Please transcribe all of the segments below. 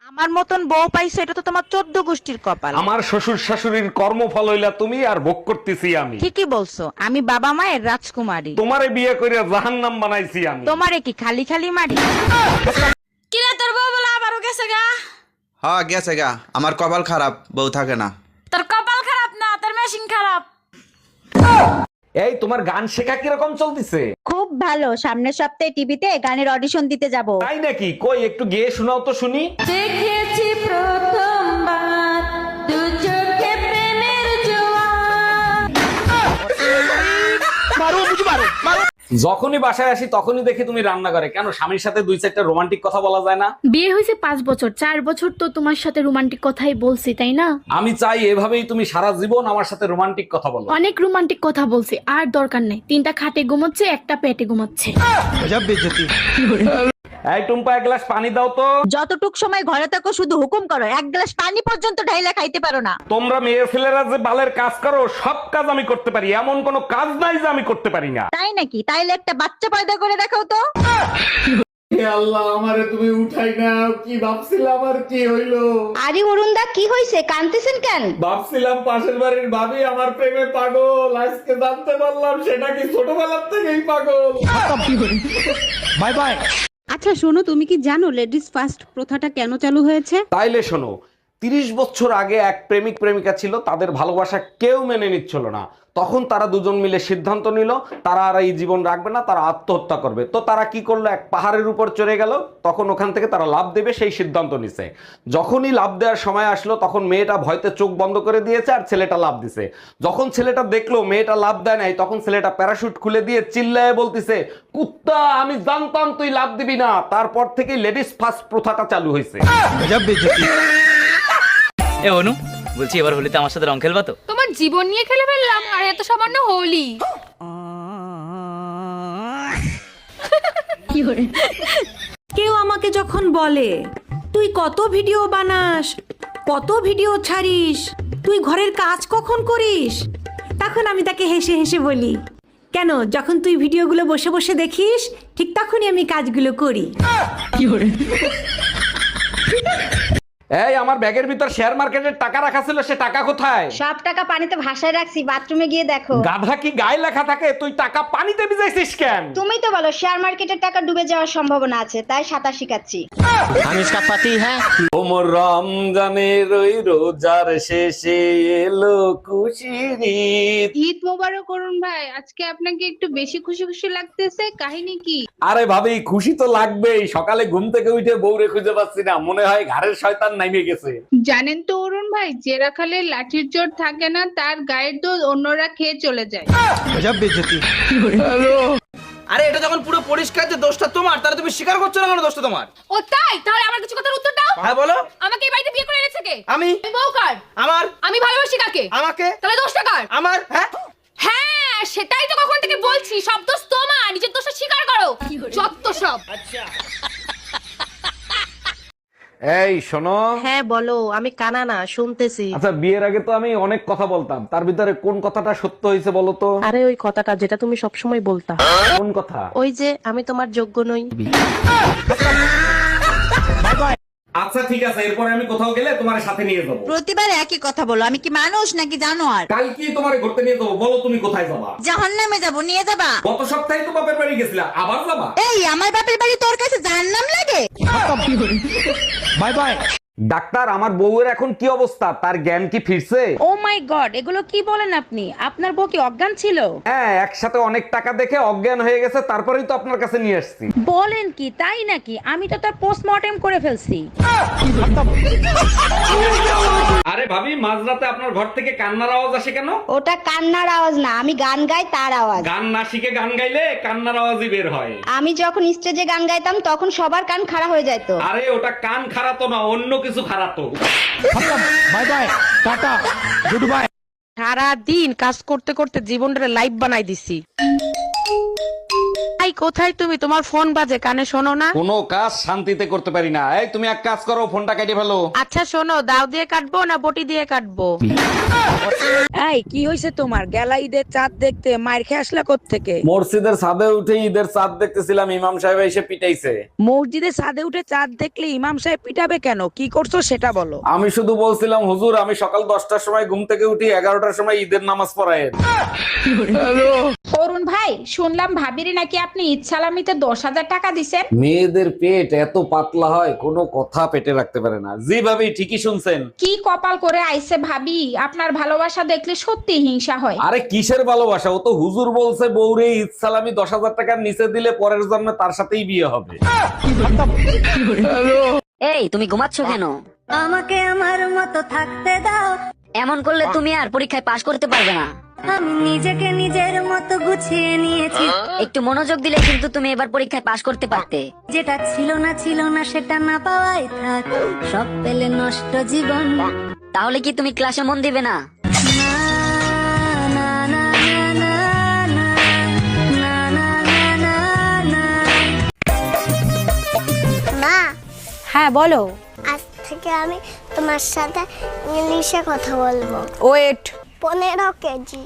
আমার মতন বউ পাইছো এটা তো তোমার 14 গোষ্ঠীর কপাল। আমার শ্বশুর শাশুড়ির কর্মফল হইলা তুমি, আর ভোগ করতেছি আমি। ঠিকই বলছো, আমি বাবা মায়ের রাজকুমারী। তোমারে বিয়ে করে জাহান্নাম বানাইছি আমি। তোমারে কি খালি খালি মারি? কিরে তোর বউ বলে আবারও গেছে গা? হ্যাঁ গেছে গা, আমার কপাল খারাপ, বউ থাকে না। তোর কপাল খারাপ না, তোর মেশিন খারাপ। এই তোমার গান শেখা কিরকম চলতেছে? খুব ভালো, সামনের সপ্তাহে টিভিতে গানের অডিশন দিতে যাব। তাই নাকি? কই একটু গেয়ে শোনাও তো শুনি। দেখেছি প্রথমবার দু চোখে প্রেমের জোয়ার। যখনই বাসায় আসি তখনই দেখি তুমি রান্না করে। কেন, স্বামীর সাথে 2-4টা রোমান্টিক কথা বলা যায় না? বিয়ে হয়েছে 5 বছর, 4 বছর তো তোমার সাথে রোমান্টিক কথাই বলছি, তাই না? আমি চাই এভাবেই তুমি সারা জীবন আমার সাথে রোমান্টিক কথা বলো। অনেক রোমান্টিক কথা বলছি, আর দরকার নেই। 3টা খাটে ঘুমাচ্ছে, একটা পেটে ঘুমাচ্ছে। এই টুম্পা, এক গ্লাস পানি দাও তো। যতটুক সময় ঘরে থাকো শুধু হুকুম করো, এক গ্লাস পানি পর্যন্ত ঢাইলা খাইতে পারো না। তোমরা মেয়ে ছেলেরা যে বালের কাজ করো, সব কাজ আমি করতে পারি, এমন কোনো কাজ নাই যে আমি করতে পারি না। তাই নাকি? তাইলে একটা বাচ্চা পয়দা করে দেখাও তো। হে আল্লাহ, আমারে তুমি উঠাই না। কি ভাবছিলাম আর কি হইলো? আরে অরুণদা, কি হইছে? কাঁদতেছেন কেন? ভাবছিলাম পাশের বাড়ির ভাবি আমার প্রেমে পাগল, আজকে জানতে পারলাম সেটা কি ছোটবেলার থেকেই পাগল। Bye bye. আচ্ছা শোনো, তুমি কি জানো লেডিস ফার্স্ট প্রথাটা কেন চালু হয়েছে? তাইলে শোনো, 30 বছর আগে এক প্রেমিক প্রেমিকা ছিল, তাদের ভালোবাসা কেউ মেনে নিচ্ছিল না। তখন তারা দুজন মিলে সিদ্ধান্ত নিল তারা আর এই জীবন রাখবে না, তারা আত্মহত্যা করবে। তো তারা কি করলো, এক পাহাড়ের উপর চড়ে গেল। তখন ওখান থেকে তারা লাফ দেবে সেই সিদ্ধান্ত নিছে। যখনই লাফ দেওয়ার সময় আসলো, তখন মেয়েটা ভয়তে চোখ বন্ধ করে দিয়েছে আর ছেলেটা লাফ দিছে। যখন ছেলেটা দেখলো মেয়েটা লাফ দেয় নাই, তখন ছেলেটা প্যারাশুট খুলে দিয়ে চিল্লায় বলতিছে, কুত্তা, আমি জানতাম তুই লাফ দিবি না। তারপর থেকে লেডিস ফার্স্ট প্রথাটা চালু হয়েছে। এ অনু, বলছি এবার হোলিতে আমার সাথে রং খেলবা তো? তোমার জীবন নিয়ে খেলে ফেললাম, আর এত সামান্য হোলি। কেউ আমাকে যখন বলে তুই কত ভিডিও বানাস, কত ভিডিও ছাড়িস, তুই ঘরের কাজ কখন করিস, তখন আমি তাকে হেসে হেসে বলি, কেন, যখন তুই ভিডিওগুলো বসে বসে দেখিস ঠিক তখনই আমি কাজগুলো করি। এই আমার ব্যাগের ভিতর শেয়ার মার্কেটের টাকা রাখা ছিল, সে টাকা কোথায়? সব টাকা পানিতে ভাসায় রাখছি, বাথরুমে গিয়ে দেখো। গাধা, কি গায়ে লেখা থাকে? তুই টাকা পানিতে ভিজাইছিস কেন? তুমি তো বলো শেয়ার মার্কেটের টাকা ডুবে যাওয়ার সম্ভাবনা আছে, তাই সাঁতার শিখাচ্ছি। আমি इसका पति है। ওমর রমজানের ওই রোজার শেষে এলো খুশির ঈদ। ঈদ মোবারক অরুণ ভাই, আজকে আপনাকে একটু বেশি খুশি খুশি লাগতেছে, কাহিনী কি? আরে ভাবি, খুশি তো লাগবেই। সকালে ঘুম থেকে উঠে বউরে খুঁজে পাচ্ছি না, মনে হয় ঘাড়ের শয়তান নামিয়ে গেছে। জানেন তো অরুণ ভাই, যে রাখালে লাঠির জোর থাকে না, তার গায়ের দুধ অন্যরা খেয়ে চলে যায়। আরে এটা যখন পুরো পরিষ্কার যে দোষটা তোমার, তাহলে তুমি স্বীকার করছো না কেন দোষটা তোমার? ও তাই? তাহলে আমার কিছু কথার উত্তর দাও। হ্যাঁ বলো। আমাকে এই বাড়িতে বিয়ে করে এনেছে কে? আমি। বউ কার? আমার। আমি ভালোবাসি কাকে? আমাকে। তাহলে দোষটা কার? আমার। হ্যাঁ হ্যাঁ, সেটাই তো কখন থেকে বলছি, সব দোষ তোমার, নিজের দোষটা স্বীকার করো। যত সব। এই শোনো। হ্যাঁ বলো, আমি কানা না, শুনতেছি। আচ্ছা, বিয়ের আগে তো আমি অনেক কথা বলতাম, তার ভিতরে কোন কথাটা সত্য হয়েছে বলো তো? আরে ওই কথাটা যেটা তুমি সবসময় বলতা। কোন কথা? ওই যে আমি তোমার যোগ্য নই। আচ্ছা ঠিক আছে, এরপরে আমি কোথাও গেলে তোমার সাথে নিয়ে যাবো। প্রতিবার একই কথা বলো, আমি কি মানুষ নাকি জানোয়ার? কাল কি তোমার ঘুরতে নিয়ে যাবো? বলো তুমি কোথায় যাবা? জাহান্নামে যাব, নিয়ে যাবা? গত সপ্তাহে তো বাপের বাড়ি গেছিলা, আবার যাবা? এই আমার বাপের বাড়ি তোর কাছে জাহান্নাম লাগে? Bye bye. ডাক্তার, আমার বউয়ের এখন কি অবস্থা? তার জ্ঞান কি ফিরছে? ও মাই গড, এগুলো কি বলেন আপনি? আপনার বউ কি অজ্ঞান ছিল? হ্যাঁ, একসাথে অনেক টাকা দেখে অজ্ঞান হয়ে গেছে, তারপরেই তো আপনার কাছে নিয়ে আসছি। বলেন কি, তাই নাকি? আমি তো তার পোস্টমর্টেম করে ফেলছি। আরে ভাবি, মাঝরাতে আপনার ঘর থেকে কান্নার আওয়াজ আসে কেন? ওটা কান্নার আওয়াজ না, আমি গান গাই তার আওয়াজ। গান না শিখে গান গাইলে কান্নার আওয়াজই বের হয়। আমি যখন স্টেজে গান গাইতাম তখন সবার কান খাড়া হয়ে যেত। আরে ওটা কান খারাতো না, অন্য কিছু খারাতো। Bye bye, tata, good bye. সারা দিন কাজ করতে করতে জীবনটা লাইফ বানাই দিছি। এই কোথায় তুমি? তোমার ফোন বাজে, কানে শোনো না? কোনো কাজ শান্তিতে করতে পারি না। এই তুমি এক কাজ করো, ফোনটা কেটে ফেলো। আচ্ছা শোনো, দাও দিয়ে কাটবো না বটি দিয়ে কাটবো? এই কি হয়েছে তোমার? গেলা ঈদের চাঁদ দেখতে, মাইর খেয়ে আসলা কোত্থেকে? মসজিদের ছাদে উঠে ঈদের চাঁদ দেখতেছিলাম, ইমাম সাহেব এসে পিটাইছে। মসজিদে ছাদে উঠে চাঁদ দেখলে ইমাম সাহেব পিটাবে কেন? কি করছো সেটা বলো। আমি শুধু বলছিলাম, হুজুর আমি সকাল 10টার সময় ঘুম থেকে উঠি, 11টার সময় ঈদের নামাজ পড়ায়েন। অরুণ ভাই, শুনলাম ভাবিরে নাকি আপনি ঈদ সালামিতে 10,000 টাকা দিছেন। মেয়েদের পেট এত পাতলা হয়, কোনো কথা পেটে রাখতে পারে না। জি ভাবি, ঠিকই শুনছেন। কি কপাল করে আইছে ভাবি, আপনার ভালোবাসা দেখলে সত্যি হিংসা হয়। আরে কিসের ভালোবাসা? ও তো হুজুর বলছে বউরে ঈদ সালামি 10,000 টাকার নিচে দিলে পরের জন্মে তার সাথেই বিয়ে হবে। এই তুমি ঘুমাচ্ছ কেন? আমাকে আমার মতো থাকতে দাও। এমন করলে তুমি আর পরীক্ষায় পাশ করতে পারবে না। আমি নিজেকে নিজের মতো গুছিয়ে নিয়েছি। একটু মনোযোগ দিলে কিন্তু তুমি এবার পরীক্ষায় পাশ করতে পারতে। যেটা ছিল না সেটা না পাওয়াই থাক, সব পেলে নষ্ট জীবন। তাহলে কি তুমি ক্লাসে মন দিবে না? মা, হ্যাঁ বলো। আজ থেকে আমি তোমার সাথে ইংলিশে কথা বলবো। ওয়েট। 15 কেজি।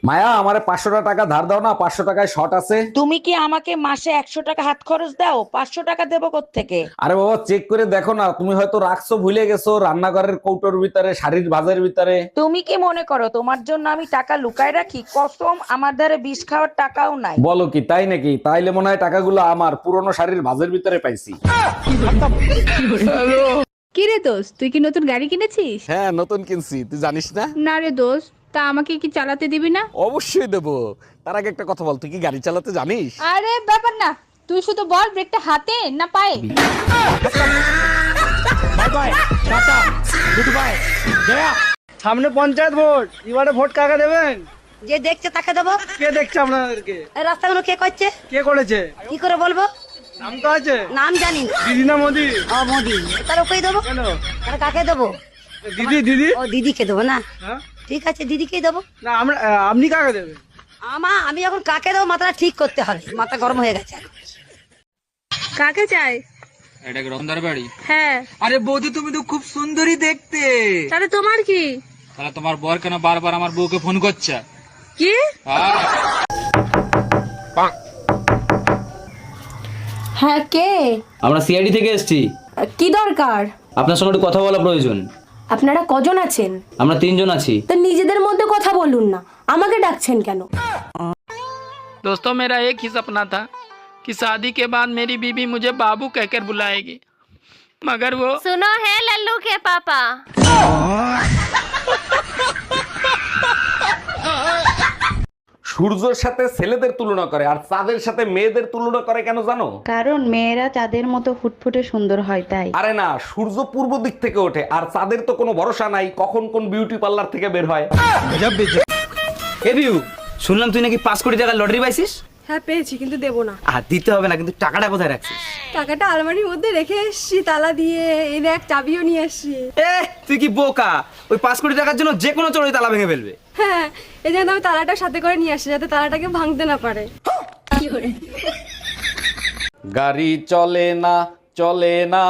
মায়া, আমারে 500 টাকা ধার দাও না, 500 টাকায় শর্ট আছে। তুমি কি আমাকে মাসে 100 টাকা হাত খরচ দাও? 500 টাকা দেবো কোত্থেকে? আরে বাবা, চেক করে দেখো না, তুমি হয়তো রাখছো, ভুলে গেছো রান্নাঘরের কৌটোর ভিতরে, শাড়ির ভাজের ভিতরে। তুমি কি মনে করো তোমার জন্য আমি টাকা লুকায় রাখি? কসম, আমার দ্বারে বিষ খাওয়ার টাকাও নাই। বলো কি, তাই নাকি? তাইলে মনে হয় টাকাগুলো আমার পুরনো শাড়ির ভাজের ভিতরে পাইছি। কি রে দোস্ত, তুই কি নতুন গাড়ি কিনেছিস? হ্যাঁ, নতুন কিনছি, তুই জানিস না? না রে দোস্ত, তা আমাকে কি চালাতে দিবি না? অবশ্যই দেবো। তার আগে একটা কথা বল, তুই কি গাড়ি চালাতে জানিস? আরে ব্যাপার না, তুই শুধু বল ব্রেকটা হাতে না পায়ে। সামনে পঞ্চায়েত ভোট, এবারে ভোট কাকে দেবেন? যে দেখছে তাকে দেবো। কে দেখছে আপনাদেরকে? রাস্তাগুলো কে করছে? কে করেছে? কি করে বলবো? নাম তো আছে। নাম জানি না। দিদি না মোদি? ও মোদি। তার ওকেই দেবো। কেন? তাহলে কাকে দেবো? দিদি দিদি। ও দিদিকে দেবো না? হ্যাঁ? ঠিক আছে, দিদিকেই দেবো। না আপনি কাকে দেবেন? আমি এখন কাকে দেবো মাথাটা ঠিক করতে হবে, মাথা গরম হয়ে গেছে। কাকে চাই? এটা কি রতনদার বাড়ি? হ্যাঁ। আরে বৌদি, তুমি তো খুব সুন্দরী দেখতে। তাহলে তোমার কি? তাহলে তোমার বর কেন বারবার আমার বউকে ফোন করছে? কি? হ্যাঁ, কে? আমরা সিআইডি থেকে এসেছি। কি দরকার? আপনার সঙ্গে একটু কথা বলা প্রয়োজন। আপনারা কজন আছেন? আমরা 3 জন আছি। তো নিজেদের মধ্যে কথা বলুন না, আমাকে ডাকছেন কেন? दोस्तों, मेरा एक ही सपना था कि शादी के बाद मेरी बीवी मुझे बाबू कहकर बुलाएगी, मगर वो सुनो है लल्लू के पापा। সূর্যের সাথে ছেলেদের তুলনা করে আর চাঁদের সাথে মেয়েদের তুলনা করে কেন জানো? কারণ মেয়েরা চাঁদের মতো ফুটফুটে সুন্দর হয় তাই। আরে না, সূর্য পূর্ব দিক থেকে ওঠে আর চাঁদের তো কোনো ভরসা নাই, কখন কোন বিউটি পার্লার থেকে বের হয়। এ বিউ, শুনলাম তুই নাকি 5 কোটি টাকা লটারি পাইছিস। হ্যাঁ পেয়েছি, কিন্তু দেবো না। আর দিতে হবে না, কিন্তু টাকাটা কোথায় রাখছিস? টাকাটা আলমারির মধ্যে রেখে এসছি তালা দিয়ে। এই দেখ, চাবিও নিয়ে এসছি। এ তুই কি বোকা? ওই 5 কোটি টাকার জন্য যে কোনো চোরই তালা ভেঙে ফেলবে। হ্যাঁ, এই জন্য আমি তালাটা সাথে করে নিয়ে আসছি, যাতে তালাটাকে ভাঙতে না পারে। গাড়ি চলে না, চলে না,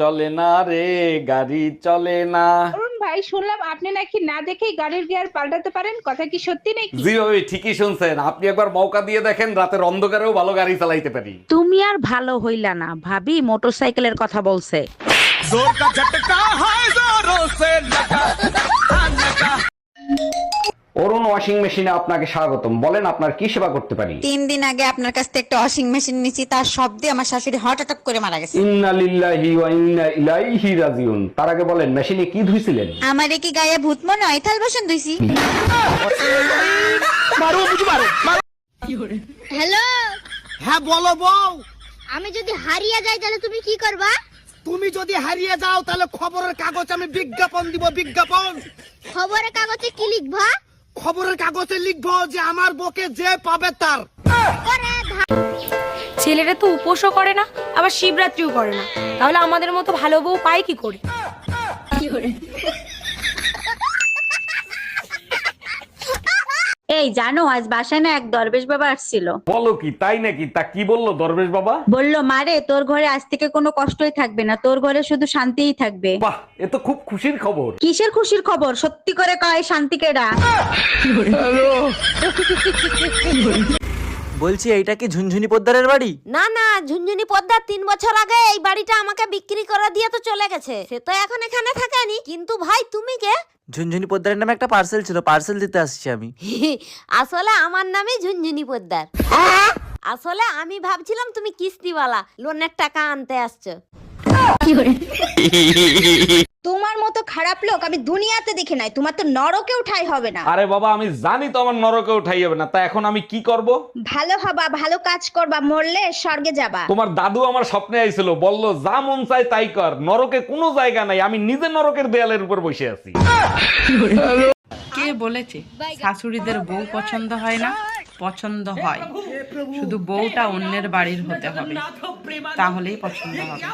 চলে না রে, গাড়ি চলে না। অরুণ ভাই, শুনলাম আপনি নাকি না দেখেই গাড়ির গিয়ার পাল্টাতে পারেন, কথা কি সত্যি নাকি? জি ভাবি, ঠিকই শুনছেন। আপনি একবার মৌকা দিয়ে দেখেন, রাতের অন্ধকারেও ভালো গাড়ি চালাইতে পারি। তুমি আর ভালো হইলা না, ভাবি মোটরসাইকেলের কথা বলছে। অরুণ ওয়াশিং মেশিনে আপনাকে স্বাগতম। বলেন আপনার কি সেবা করতে পারি? 3 দিন আগে আপনার কাছ থেকে একটা ওয়াশিং মেশিন নিয়েছি, তার শব্দে আমার শাশুড়ি হার্ট অ্যাটাক করে মারা গেছে। ইন্না লিল্লাহি ওয়া ইন্না ইলাইহি রাজিউন। তার আগে বলেন মেশিনে কি ধুইছিলেন? আমারে কি গায়ে ভূত মনে হয়? থাল বাসন ধুইছি। হ্যালো, হ্যাঁ বলো বউ। আমি যদি হারিয়ে যাই তাহলে তুমি কি করবা? তুমি যদি হারিয়ে যাও তাহলে খবরের কাগজে আমি বিজ্ঞাপন দিব। বিজ্ঞাপন? খবরের কাগজে কি লিখবা? খবরের কাগজে লিখবো যে আমার বউকে যে পাবে তার। ছেলেটা তো উপোসও করে না, আবার শিবরাত্রিও করে না, তাহলে আমাদের মতো ভালো বউ পায় কি করে? এই জানো আজ বাসায় না এক দরবেশ বাবা আসছিল। বলো কি, তাই নাকি? তা কি বললো দরবেশ বাবা? বললো মারে তোর ঘরে আজ থেকে কোনো কষ্টই থাকবে না, তোর ঘরে শুধু শান্তিই থাকবে। বাহ, এ তো খুব খুশির খবর। কিসের খুশির খবর? সত্যি করে কয় শান্তি কেডা? বলছি এইটা কি ঝুনঝুনি পোদ্দারের বাড়ি? না না, ঝুনঝুনি পদ্মার 3 বছর আগে এই বাড়িটা আমাকে বিক্রি করে দিয়ে তো চলে গেছে। সে তো এখন এখানে থাকেনি। কিন্তু ভাই তুমি কে? ঝুনঝুনি পোদ্দারের নামে একটা পার্সেল ছিল, পার্সেল দিতে আসছি আমি। আসলে আমার নামই ঝুনঝুনি পোদ্দার। আসলে আমি ভাবছিলাম তুমি কিস্তিওয়ালা, লোনের টাকা আনতে আসছো। তোমার মতো খারাপ লোক আমি দুনিয়াতে দেখি নাই, তোমার তো নরকেও ঠাঁই হবে না। আরে বাবা, আমি জানি তো আমার নরকে উঠাই যাবে না, তা এখন আমি কি করব? ভালো হবা, ভালো কাজ করবা, মরলে স্বর্গে যাবা। তোমার দাদু আমার স্বপ্নে আইছিল, বলল যা মন চায় তাই কর, নরকে কোনো জায়গা নাই, আমি নিজে নরকের দেয়ালের উপর বসে আছি। কে বলেছে শাশুড়িদের বউ পছন্দ হয় না? পছন্দ হয়, শুধু বউটা অন্যের বাড়ির হতে হবে, তাহলেই পছন্দ হবে।